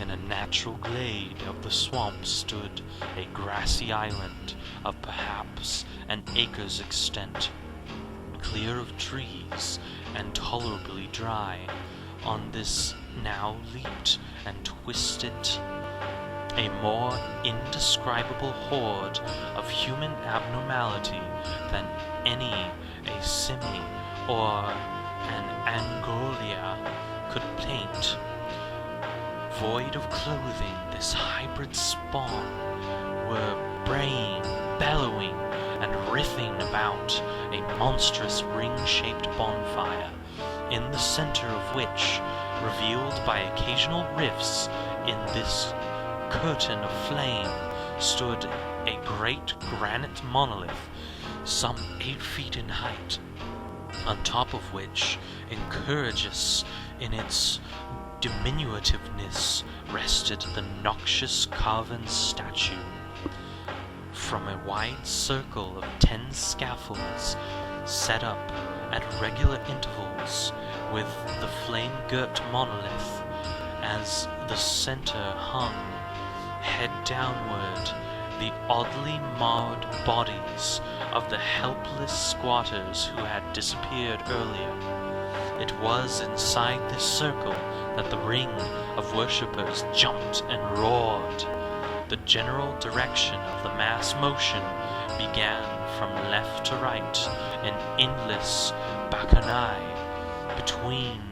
In a natural glade of the swamp stood a grassy island of perhaps an acre's extent, clear of trees and tolerably dry. On this now leaped and twisted a more indescribable horde of human abnormality than any a simi or an Angolia could paint. Void of clothing, this hybrid spawn were braying, bellowing, and writhing about a monstrous ring-shaped bonfire, in the center of which, revealed by occasional rifts in this curtain of flame, stood a great granite monolith, some 8 feet in height, on top of which, encourageous in its diminutiveness, rested the noxious carven statue. From a wide circle of 10 scaffolds, set up at regular intervals, with the flame-girt monolith as the center hung, head downward, the oddly marred bodies of the helpless squatters who had disappeared earlier. It was inside this circle that the ring of worshippers jumped and roared. The general direction of the mass motion began from left to right, an endless bacchanal between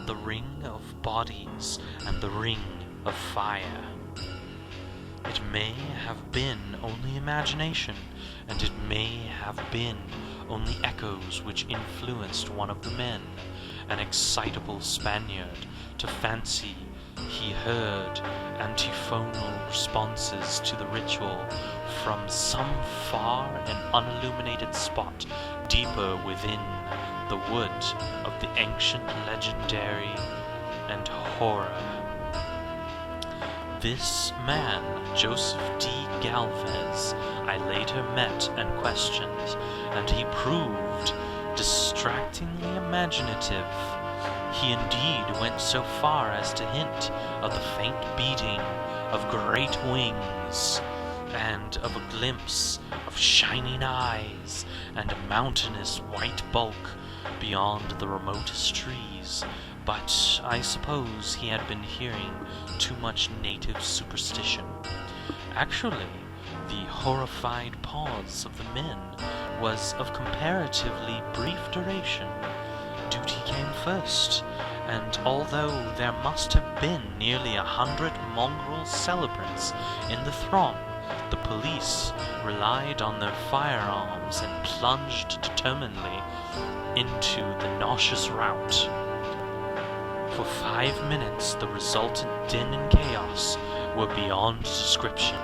the ring of bodies and the ring of fire. It may have been only imagination, and it may have been only echoes which influenced one of the men, an excitable Spaniard, to fancy he heard antiphonal responses to the ritual from some far and unilluminated spot deeper within the wood of the ancient legendary and horror. This man, Joseph D. Galvez, I later met and questioned, and he proved distractingly imaginative. He indeed went so far as to hint of the faint beating of great wings, and of a glimpse of shining eyes and a mountainous white bulk beyond the remotest trees, but I suppose he had been hearing too much native superstition. Actually, the horrified pause of the men was of comparatively brief duration. Duty came first, and although there must have been nearly 100 mongrel celebrants in the throng, the police relied on their firearms and plunged determinedly into the nauseous rout. For 5 minutes the resultant din and chaos were beyond description.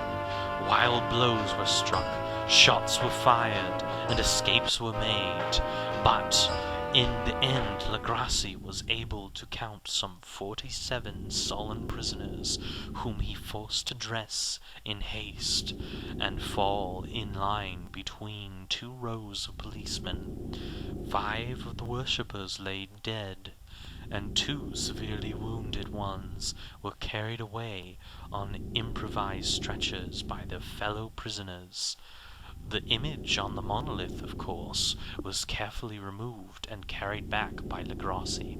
Wild blows were struck, shots were fired, and escapes were made, but in the end Legrassi was able to count some 47 sullen prisoners, whom he forced to dress in haste and fall in line between 2 rows of policemen. 5 of the worshippers lay dead, and 2 severely wounded ones were carried away on improvised stretchers by their fellow prisoners. The image on the monolith, of course, was carefully removed and carried back by Legrassi.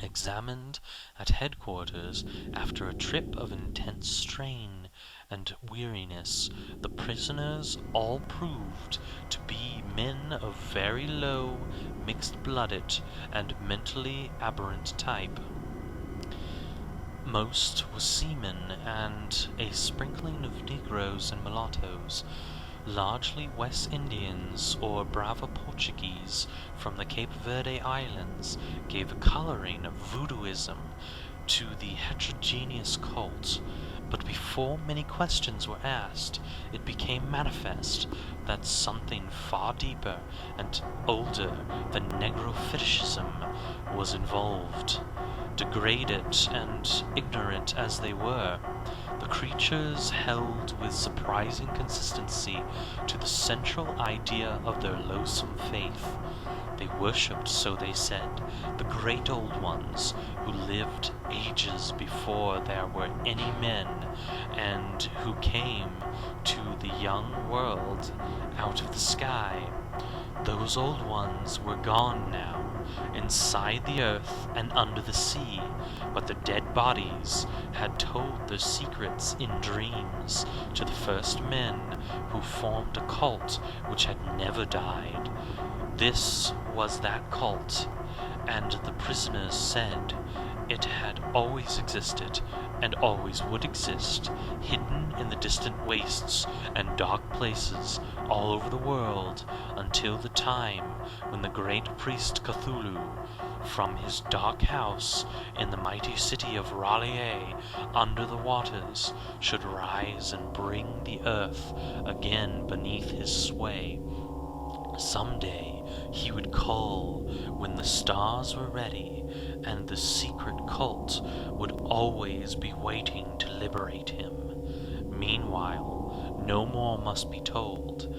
Examined at headquarters after a trip of intense strain and weariness, the prisoners all proved to be men of very low, mixed-blooded, and mentally aberrant type. Most were seamen, and a sprinkling of Negroes and mulattoes, largely West Indians or Brava Portuguese from the Cape Verde Islands, gave a coloring of voodooism to the heterogeneous cult. But before many questions were asked, it became manifest that something far deeper and older than Negro fetishism was involved. Degraded and ignorant as they were, the creatures held with surprising consistency to the central idea of their loathsome faith. They worshipped, so they said, the great old ones who lived ages before there were any men, and who came to the young world out of the sky. Those old ones were gone now, inside the earth and under the sea, but the dead bodies had told their secrets in dreams to the first men who formed a cult which had never died. This was that cult, and the prisoners said it had always existed and always would exist, hidden in the distant wastes and dark places all over the world, until the time when the great priest Cthulhu, from his dark house in the mighty city of Raleigh under the waters, should rise and bring the earth again beneath his sway. Someday he would call when the stars were ready, and the secret cult would always be waiting to liberate him. Meanwhile, no more must be told.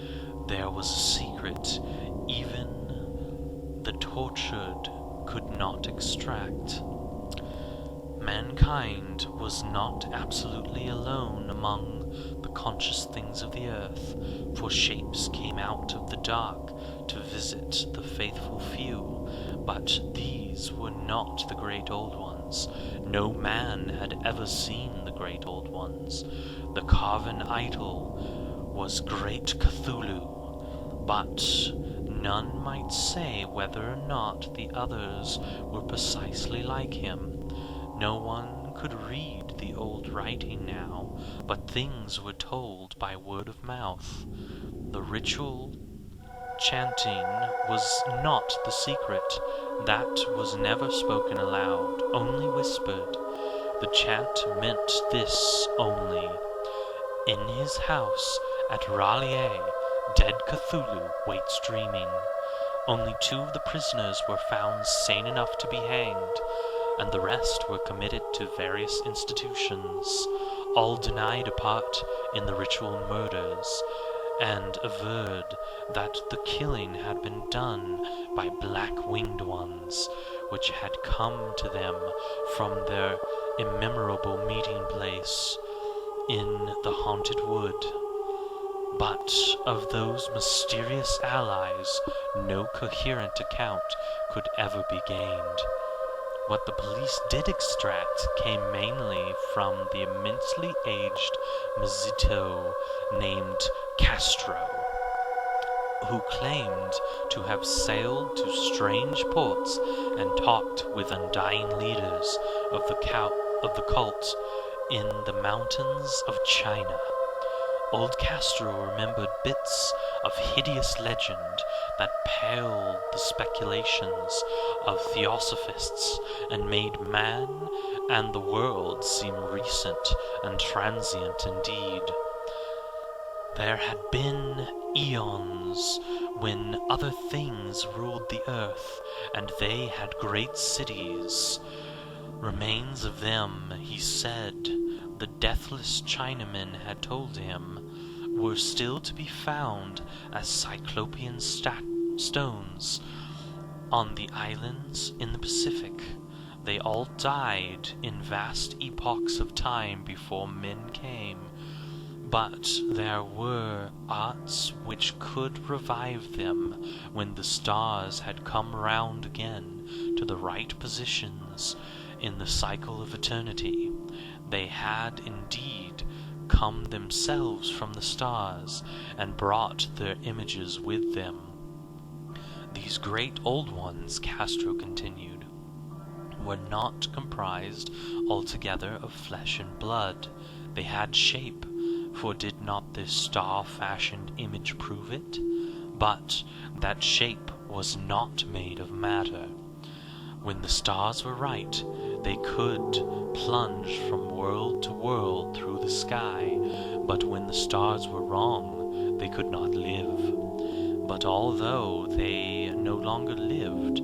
There was a secret even the tortured could not extract. Mankind was not absolutely alone among the conscious things of the earth, for shapes came out of the dark to visit the faithful few, but these were not the great old ones. No man had ever seen the great old ones. The carven idol was great Cthulhu, but none might say whether or not the others were precisely like him. No one could read the old writing now, but things were told by word of mouth. The ritual chanting was not the secret. That was never spoken aloud, only whispered. The chant meant this only: in his house at Raleigh, dead Cthulhu waits dreaming. Only 2 of the prisoners were found sane enough to be hanged, and the rest were committed to various institutions, all denied a part in the ritual murders, and averred that the killing had been done by black-winged ones, which had come to them from their immemorable meeting place in the haunted wood. But of those mysterious allies, no coherent account could ever be gained. What the police did extract came mainly from the immensely aged Mezito named Castro, who claimed to have sailed to strange ports and talked with undying leaders of the cult in the mountains of China. Old Castro remembered bits of hideous legend that paled the speculations of theosophists and made man and the world seem recent and transient indeed. There had been eons when other things ruled the earth, and they had great cities. Remains of them, he said, the deathless Chinaman had told him, were still to be found as cyclopean stones on the islands in the Pacific. They all died in vast epochs of time before men came, but there were arts which could revive them when the stars had come round again to the right positions in the cycle of eternity. They had indeed come themselves from the stars and brought their images with them. These great old ones, Castro continued, were not comprised altogether of flesh and blood. They had shape, for did not this star-fashioned image prove it? But that shape was not made of matter. When the stars were right, they could plunge from world to world through the sky, but when the stars were wrong, they could not live. But although they no longer lived,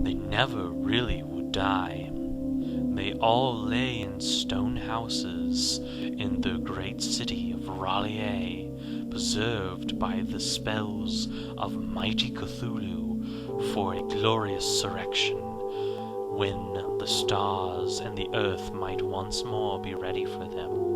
they never really would die. They all lay in stone houses in the great city of Raleigh, preserved by the spells of mighty Cthulhu for a glorious resurrection, when the stars and the earth might once more be ready for them.